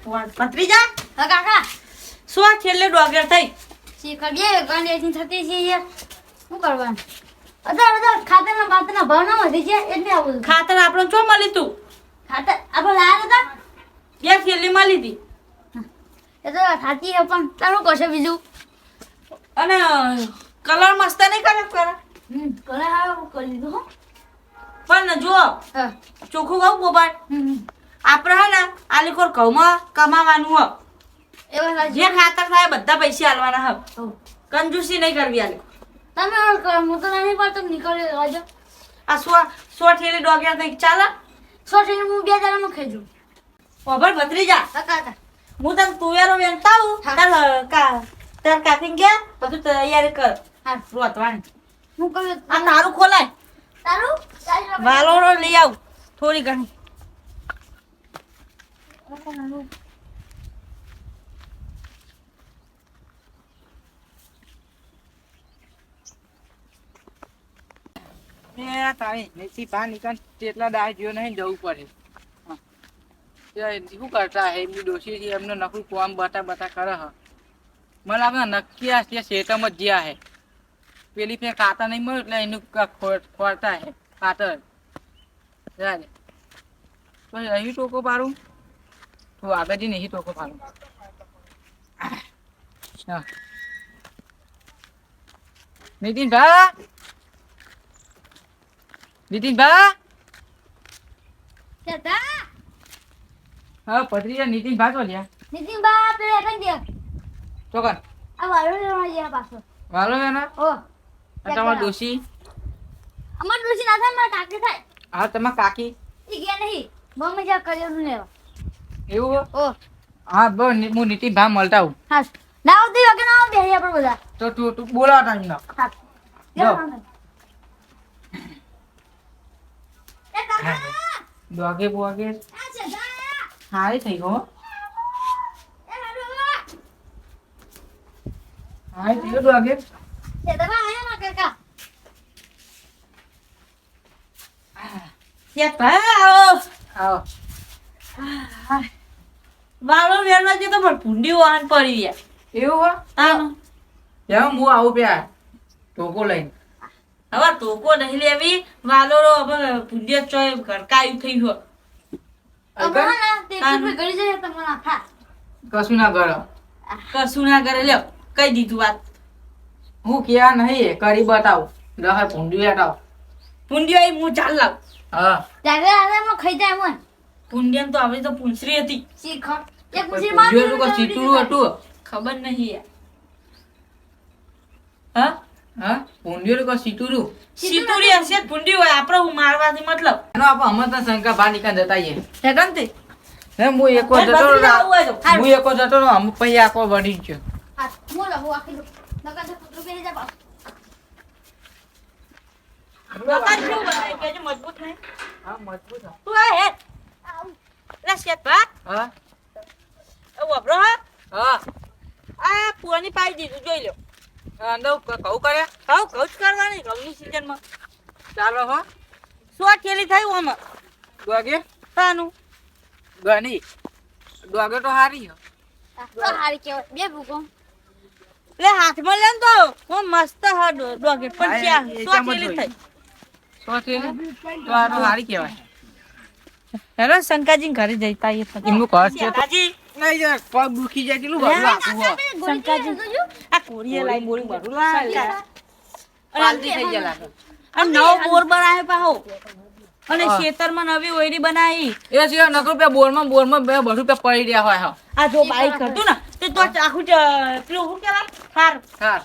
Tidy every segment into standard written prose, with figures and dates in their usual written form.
ભત્રીજા હા કાકા શું આ છેલ્લે ડોગર થઈ શીખર બે ગણેશની થતી છે યાર શું કરવાનું બધા ખાતરના ભાતના ભાવ ના વધી છે એટલે આવું ખાતર આપણો ચો મળી તું ખાતર આપણે લાયા હતા બે છેલ્લી મળી હતી એ તો થાતી છે પણ તારું કશે બીજું અને કલર મસ્ત નહીં કરે ઘરે હારું કરી દીધું હો પણ જો હા ચોખ્ખું કહું બોબાટ આપણે હે ને આ લીકોર ઘઉંમાં કમાવાનું હ એવા જે ખાતર થાય બધા પૈસા આલવાના હ હો કંજૂસી નહીં કરવી આ લીકોર. તમે ઓળ કરો હું તો નહીં પડતો નીકળી રાજો આ સો ઠેલી ડોગર થઈ ચાલે સોટી હું 2 દાડામાં ખેજું ખબર ભત્રીજા કાકા હું તને તુવેરો વેણતાવું હા. તાર કાકીને ગયા બધું તૈયારી કર હા રોતવાની હું કહ્યું આ તારું ખોલાય તારું વાલોરો લઈ આવ થોડી ઘણી કેટલા દાય જ્યો નહીં જવું પડે શું કરતા હે એમની ડોસી છે એમને નકરું કોમ બતા કરે હ મને આપણે નક્કી આ છે શેતમાં જ જ્યાં હે પેલી ફે ખાતા નહીં મળ્યું એટલે એનું ખોરતા હે ખાતર યાર તો અહીં ટોકો પાડું તો આગળ જઈને અહીં ટોકો પાડું હા નીતિનભા કેતા હા પત્રીજા નીતિનભા તો લ્યા નીતિન બા પેલા કઈ દે ચોકન આ વાળો લેવા ગયા પાછો વાલો એના ઓ તમારા ડોસી અમાર ડોસી ના થાય મારા કાકી થાય હા તમારા કાકી ઈ ગયા નહીં મમ્મી જા કર્યું લેવા એવું હો? ઓ હા બસ હું નીતિનભા મળતા હું હા ના આવતી વગર ના આવ બેહી આપણે બધા તો તું બોલાવતા જ ના હા લો. એ કાકા દોગે બોગે આ છે જા હારી થઈ ગયો એ હાડો હારી થઈ ગયો દોગે છે દવા આયા ના કાકા આવો આવો વાલો વેણવા જે તો પણ ભૂંડી વાહન પડી ગયા એવું હો હા જાવ હું આવું પ્યા ટોકો લઈને હવે ટોકો નહીં લેવી વાલોરો હવે ભૂંડિયા ચોય ઘરકાયું થઈ ગયો અમાર ના તે કુપે ગળી જાય તમને ના ખા કશું ના કરો કશું ના કરે લ્યો કહી દીધું વાત હું ક્યાં નહીં કરી બતાવ રહે ભૂંડી હટાવ ભૂંડિયો એ હું ચાલ લાવ હા ત્યારે આરામમાં ખાઈ જાય મન ભૂંડિયાને તો આપણી તો પૂંછરી હતી શીખર એક મુસી માં ભૂંડિયું તો સીટું હતું ખબર નહીં યાર હા હા ભૂંડિયું તો સીટું સીતુરી હશે જ ભૂંડી હોય આપણે હું મારવાથી મતલબ એનો આપણે અમરતા શંકા બહાર નીકળ જતા આઈએ હેગન તે હે હું એક વાર જતો ભત્રીજા આવું હોય તો. હું એક વાર જતો રહો અમુક પછી આખો વળી ગયો હાથ મોલો હું આખી નકા તો કુતરો બેહી જા બા મકાન કેવું બનાવ્યું કેજો મજબૂત થાય હા મજબૂત હા. તું આ હેડ લે શેત ભાત હા વપરો હા હા આ પુવાની પાઈ દીધું જોઈ લો અંદર કહું કર્યા કહું જ કરવાની ઘઉંની સિઝનમાં ચાલો હો સો થેલી થયું આમાં દોગે તાનું ગણી દોગે તો હારી હો તો હારી કેવા બે ભૂકો લે હાથમાં લે ને તો હું મસ્ત હા ડોગે પણ હા, ક્યાં એ સો ચામાં થેલી જોઈ. થઈ સો થેલી તો આ તો હારી કહેવાય હેલો શંકાજી ઘરે જઈતા એ એમનું ઘર છે તો શંકાજી નહીં યાર પગ દુખી જાય કેટલું બધું આપવું હો શંકાજી આ કોરીએ લાઈ બોરી બધું લાય પાલતી થઈ જાય લાગે આ નવો બોર બનાવ્યો પાહો અને ખેતરમાં નવી ઓયરી બનાવી એ છે નકર રૂપિયા બોરમાં બે બધું રૂપિયા પડી રહ્યા હોય હા આ જો બાઈક હતું ને તે તો આખું પેલું શું કહેવાય ખાર હા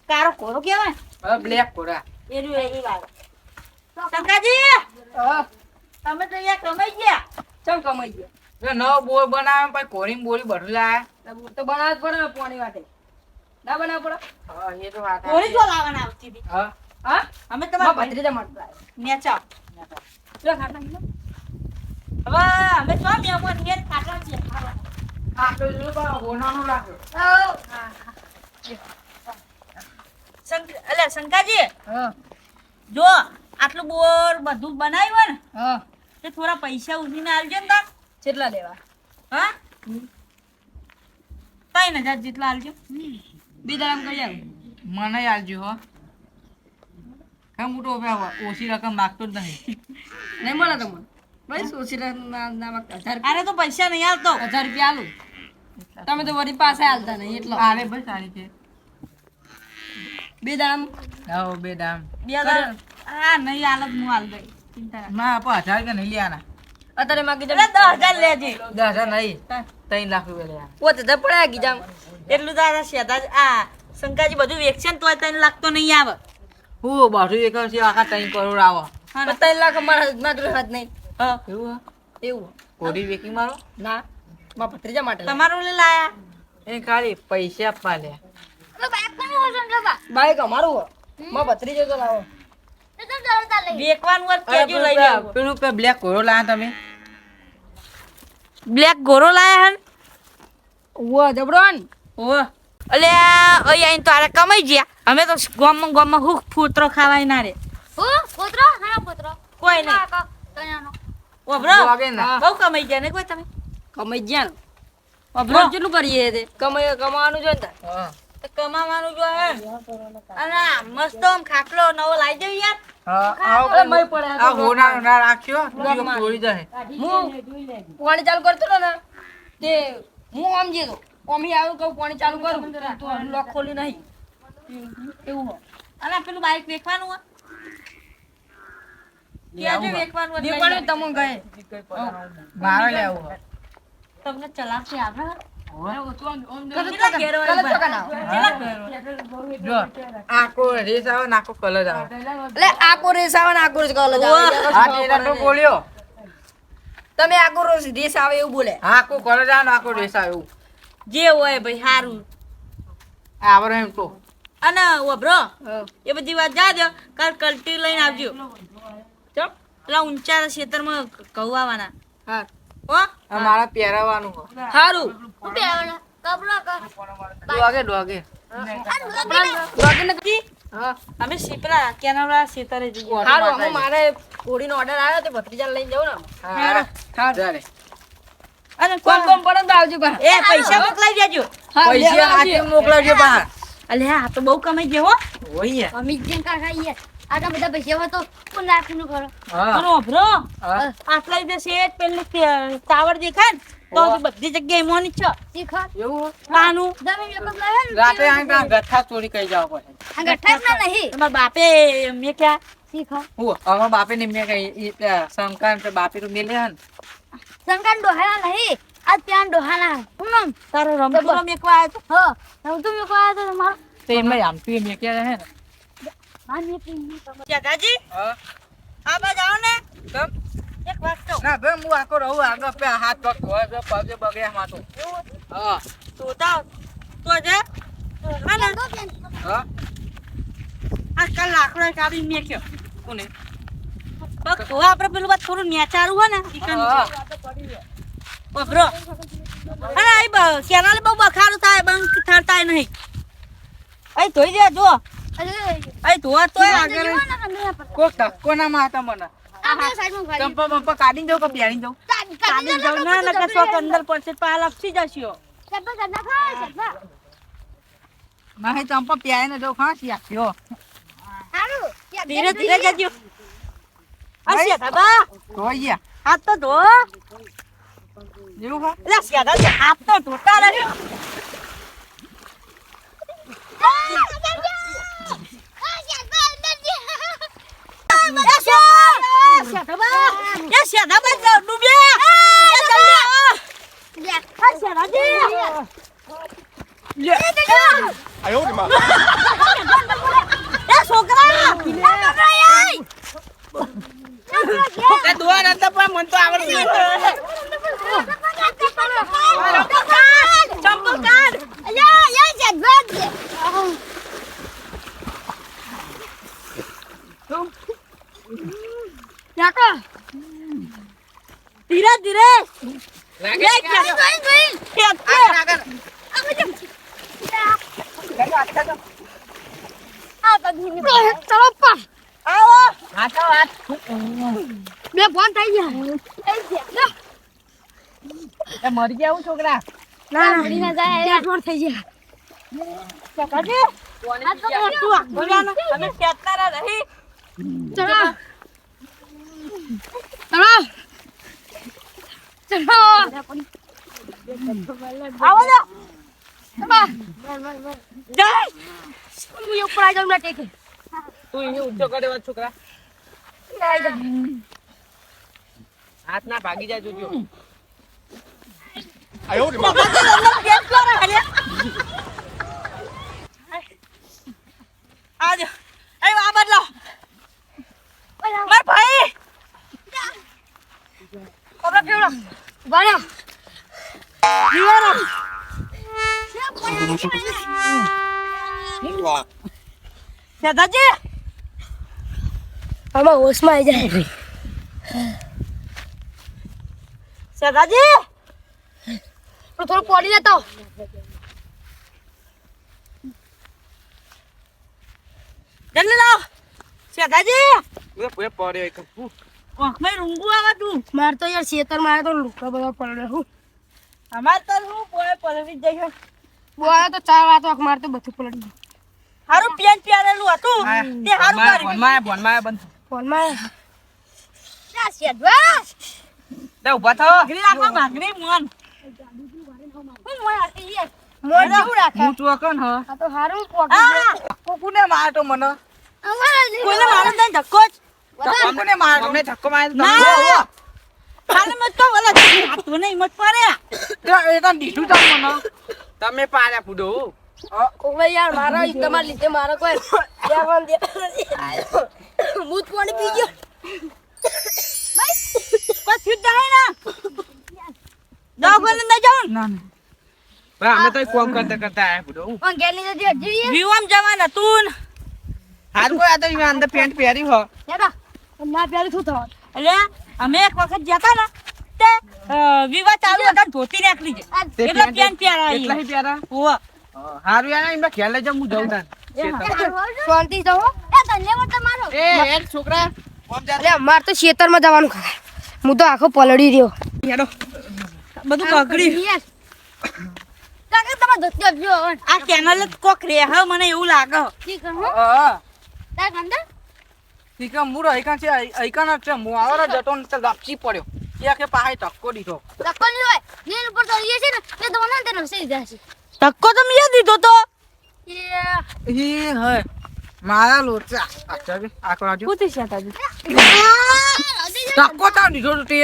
કારો કોરો કહેવાય હવે બ્લેક કોરા એ વાળો શંકાજી તમે તો અહીંયા કમાઈ ગયા ચમ કમાઈ ગયો જો નવો બોર બનાવે પછી કોરી બોરી બધું લાયા તો બનાવ પડે ને પાણી માટે ના બનાવ પડે હા એ તો વાત કોરી જો લાવવાના આવતી હતી હા હા અમે મારા તમારા ભત્રીજા મળતા નેચા લો ખાતા હવે અમે તો મેમન ને ખાટા છે આ તો જો બા હોનાનું લાગે અલે શંકાજી હા જો આટલું બોર બધું બનાવ્યું હોય ને હા તે થોડા પૈસા ઉધીને આવજો ને તાર કેટલા લેવા હા 3,000 જેટલા આલજો. બીજા એમ કહી આવું. મને આલજો હો કેમ મોટો ઓછી રકમ માગતો જ નહીં નહીં મળે તમને ભાઈ સોચી ના માંગતા 1000 અરે તો પૈસા નહીં આલતો. 1000 રૂપિયા આલું તમે તો વળી પાસે હાલતા નહીં એટલો આરે ભાઈ સારી છે બે દામ આવો બે દામ 2,000 હા નહીં આલત હું આલ દઈ. ચિંતા ના. ના 1000 કે નહીં લેવાના અત્યારે માગી એટલે જાવ 10,000 લેજે. 10,000 નહીં 3 લાખ રૂપિયા લેવાના પોતે તો પડ્યા ગીજામ એટલું તારા શેતા આ શંકાજી બધું વેચશે ને તોય 3 લાખ તો નહીં આવે. હું બાજુ એક છે આખા 3 કરોડ આવો હા ને? 3 લાખ અમારા હાથમાં તો હાથ નહીં હા. એવું એવું કોડી વેકી મારો ના મારા ભત્રીજા માટે તમારું લે લાયા. એ ખાલી પૈસા આપવા લે તો બાઈક કોનું હોય સંજોબા? બાઈક અમારું હો મારા ભત્રીજો તો લાવો તો તો ડરતા લઈ. વેકવાનું હોય તો અરે કેજો લઈ લેવું. પેલું કે બ્લેક કોરો લાયા તમે બ્લેક ગોરો લાયા હન. ઓ જબરોન ઓ અલે અહીં આઈને તો આરે કમાઈ ગયા. અમે તો ગામમાં હું ફૂતરો ખાવાય ના રે. હો પોતરો હા પોતરો કોઈ નહીં. કાકા તયાનો ઓબરો વાગે ના. બહુ કમાઈ ગયા ને કોઈ તમે. કમાઈ ગયા ને ઓબરો કેટલું કરીએ તે કમાવાનું છે ને તાર. હા તો કમાવાનું જો હે. અને આ મસ્ત આમ ખાટલો નવો લાવી દેવી યાર. આવો અરે મય પડ્યા આ હોના ના રાખ્યો તું તોડી જાય હું પાણી ચાલુ કરતો હતો ને તે હું આમ જતો આમ આવ્યું કહું પાણી ચાલુ કરું તો લોક ખોલી નહીં એવું હો અને આ પેલું બાઈક વેચવાનું હોય. કેજો વેચવાનું હોય. દેખાડ્યું તમે ગયે મારે લેવું તમને ચલાવશે આવે. કેટલા ઘેરો જો આખો રેસ આવે ને આખો કલર આવે એટલે આકો રેસ આવે ને આકો રેસ કલર આ ટેરા તો બોલ્યો તમે આકો રેસ આવે એવું બોલે આખો કલર આવે ને આખો રેસ આવે એવું જે હોય ભાઈ સારું. આવરે એમ તો અને ઓબરો એ બધી વાત જા દો. કાલ કલ્ટી લઈને આવજો. ચમ પેલા ઊંચા ખેતરમાં ઘઉં આવવાના. હા હો આ મારા પહેરાવાનું હો. સારું હું બેવાનો કપડો ક ડોગે ડોગે હા અમે શીપરા કેનાડા ખેતરે જઈએ. સારું હું મારે કોડીનો ઓર્ડર આવ્યો તે ભત્રીજા લઈને જાઉં ને હા ચાલે અને કોમ કોમ પડે તો આવજો બા એ પૈસા મોકલાઈ દેજો. પૈસા આકે મોકલાવજો બહાર અલે આ તો બહુ કમાઈ ગયો હો. ઓય અમિત જીન કા ખાઈએ આટલા બધા પૈસા હોય તો કોણ રાખીનું કરો હા અને ઓબરો હા આટલા જ છે પેલું ટાવર દેખાય ને તો બધી જગ્યાએ મોની છે. શીખો એવું પાનું તમે લોકો લાવે ને રાતે આ ગઠ્ઠા ચોરી કરી જાવ પડે આ ગઠ્ઠા ના નહીં તમારા બાપે મેં ક્યાં શીખો હું અમારા બાપે ને મેં કઈ શંકા ને બાપે તો મેલે હન સંકાન ડોહાના નહીં આ ત્યાં ડોહાના હું નામ તારો રમતો મેકવા આવ્યો તો. હો હું તો મેં કહ્યા તો મારો તો એમાં આમ તો મેં કે હે ને માની પી દાદાજી હા આ બાજુ આવો ને. કેમ એક વાત કહું. ના ભાઈ હું આખો રહું આગળ પે હાથ પગ ધોય પગે બગે માતો હા જોતા તો જે હા ને હા આજકાલ લાકડો કાઢી મેક્યો. કોને બસ તો આપણે પેલું વાત થોડું નેચારું હોય ને ઈકન હા. ઓબરો અને આ કેનાલ બહુ બખારું થાય બંધ થતાય નહીં. અહીં ધોઈ દે જો અહીં ધોવા તોય આગળ કોઈ ધક્કો ના મારતા મને આપણે સાઈડમાં ખાલી ચંપા બંપા કાઢી દઉં કે પહેરી દઉં કાઢી જાવ ના નકર ચોક અંદર પડશે પાલ આપસી જશો. સબ્બા સબ્બા ખા સબ્બા માહી ચંપા પહેરીને જો ખાંસી આપ્યો હારું ધીરે ધીરે જજો. આ શેઠા ધોઈ ગયા હાથ તો ધો. જેવું ખા એટલે શેઠા હાથ તો ધોતા રહે. ધીરે ધીરે બે ફોન થઈ ગયા મરી ગયા હું છોકરા ના મળી ના જાય થઈ ગયા શેતાજી, આ તો તું બોલ્યા ને, અમે શેતારા રહી. ચલો ચલો આવો ને. જય. હું ઉપર આવી જાઉં ના ટેકે તું એને ઊંચો કરે વાત છોકરા હાથ ના ભાગી જાય જોજો શેતાજી, અમને પેટ કરે ખાલી. આજો. એ આ બદલો. માર ભાઈ. કોબરા કેવડો? બરાબર જીવાનો. શેતાજી, આમાં હોશમાં આવી જાય શેતાજી. થોડું પોડી લેતો જલ્દી લાવ. શેતાજી, પૂરે પડ્યો એક આંખમાં રૂંગું આવે તું. માર તો યાર ખેતર માં તો લુકા બધા પડે હું અમાર તો હું બોય પલવી જઈશ. બોલા તો 4 વાતો માર તો બધું પલડી હારું પેન પહેરેલું હતું તે હારું કરી. બોનમાં બંધ ફોનમાં ના શેડવા દે ઊભા થો ભાગરી રાખો, ભાગરી મોન. હું મોય આતી યાર મોય જેવું રાખે હું ચોકન હ આ તો હારું પોકી હા, કોકુને મારતો મને કોઈને મારો તને ધક્કો જ. કોકુને મારતો અમે ધક્કો માર્યો ના. તમે ખાલી મત કહો, ઓલા તું નહીં મત પાડે. એ તો દીધું તા મને તમે પાડ્યા પૂડો ઓવે યાર મારા તમાર લીધે મારો કોઈ દેવાન દે મૂત પાણી પી ગયો કોઈ થયું જ નહીં ને. દવાખાને નહીં જવું. ના ના અમે તો કોમ કરતા કરતા આયા પૂડો પણ ગેલી જતી હજી વિવામ જવાનું હતું ને. હાર કોઈ આ તો ઈ અંદર પેન્ટ પહેર્યું હ યાર ના પ્યારી શું થવા એટલે અમે એક વખત જતા ને તે વિવાહ ચાલુ હતા ને ધોતી નાખલી છે. તે એટલે પેન એટલા પહેરાય. હી પહેરા ઓવા. હારું યાર એમને ખેલ લઈ જાઉં હું જઉં તાન શાંતિ જાઓ એ ધન્યવાદ તમારો એ છોકરા કોમ જા અરે માર તો ખેતરમાં જવાનું ખાય હું તો આખો પલડી રહ્યો હેડો બધું બગડ્યું. કાકા તમે ધોતી આપજો આ કેનલ જ કોક રે હ, મને એવું લાગે. ઠીક હો હા તાર ગંદા ઠીક મૂરો આઈકા છે આઈકા ના છે હું આવરા જતો ને તો લાપસી પડ્યો કે પાહે ટક્કો દીધો લખો નહીં હોય નીર ઉપર ચડીએ છે ને તે તો મને તે નસી જાય છે ધક્કો તો મેં દીધો તો. એ ઈ હે મારા લોચા અચ્છા કે આકડા જો પૂછી શેતાજી. ટક્કો તા દીધો તો તે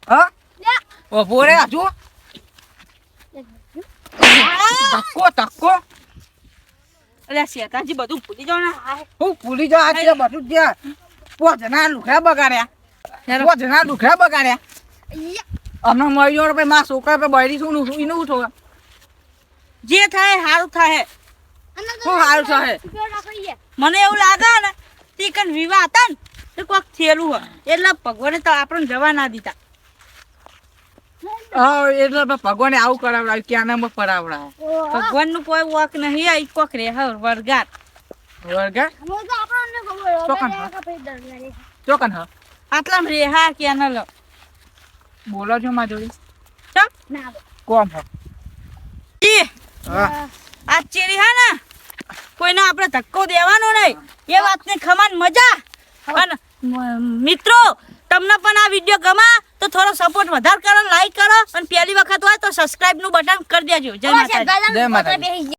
હા ઓ બોરે આજો ટક્કો એટલે શેતાજી બધું ભૂલી જાવ ને. હું ભૂલી જા આ બધું જ્યાં પોજના લુખડા બગાડ્યા પોજના લુખડા બગાડ્યા હમણાં મળી ભાઈ મારા છોકરા પે બૈરી શું એનું ઉઠો જે થાય સારું થાય. શું હારું છે મને એવું લાગે ને તે કન વિવાહ હતા ને તો કોક થયેલું હોય એટલે ભગવાને તો આપણને જવા ના દીધા. હા એટલે ભગવાને આવું કરાવડાવ્યું ક્યાં નામ પડાવડાવે ભગવાન નું કોઈ વોક નહીં. આ કોક રે હ વરગાર. વર્ગા હું તો આપણને ખબર ચોકન હોય હા. કે ભાઈ ડર લાગે ચોકન હ આટલામાં રે હા કેનલ. બોલો છો માં જોડી ચમ ના કોમ હ ઈ હા આ ચેરી હા ને કોઈને આપણે ધક્કો દેવાનો નહીં એ વાતને ખમાન મજા. અને મિત્રો તમને પણ આ વિડીયો ગમા તો થોડો સપોર્ટ વધારે કરો, લાઈક કરો અને પહેલી વખત હોય તો સબસ્ક્રાઇબ નું બટન કરી દેજો. જય માતાજી. જય માતાજી.